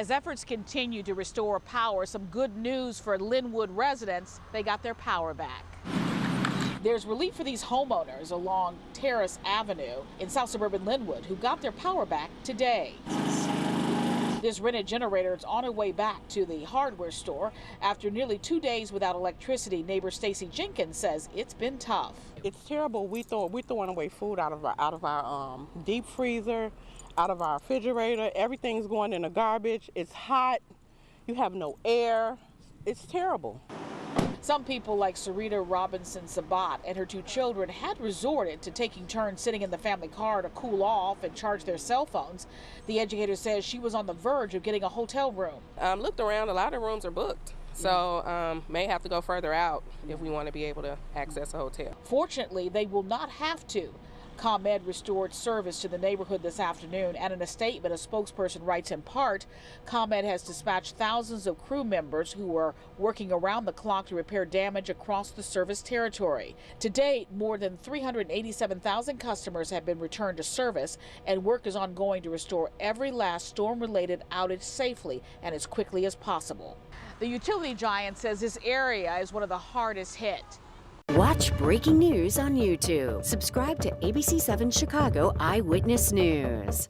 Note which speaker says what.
Speaker 1: As efforts continue to restore power, some good news for Linwood residents. They got their power back. There's relief for these homeowners along Terrace Avenue in South Suburban Linwood who got their power back today. This rented generator is on its way back to the hardware store. After nearly 2 days without electricity, neighbor Stacy Jenkins says it's been tough.
Speaker 2: It's terrible. We're throwing away food out of our deep freezer, out of our refrigerator. Everything's going in the garbage. It's hot. You have no air. It's terrible.
Speaker 1: Some people like Sarita Robinson Sabat and her 2 children had resorted to taking turns sitting in the family car to cool off and charge their cell phones. The educator says she was on the verge of getting a hotel room.
Speaker 3: Looked around, a lot of rooms are booked. So may have to go further out if we want to be able to access a hotel.
Speaker 1: Fortunately, they will not have to. ComEd restored service to the neighborhood this afternoon, and in a statement, a spokesperson writes in part, ComEd has dispatched thousands of crew members who are working around the clock to repair damage across the service territory. To date, more than 387,000 customers have been returned to service, and work is ongoing to restore every last storm-related outage safely and as quickly as possible. The utility giant says this area is one of the hardest hit.
Speaker 4: Watch breaking news on YouTube. Subscribe to ABC7 Chicago Eyewitness News.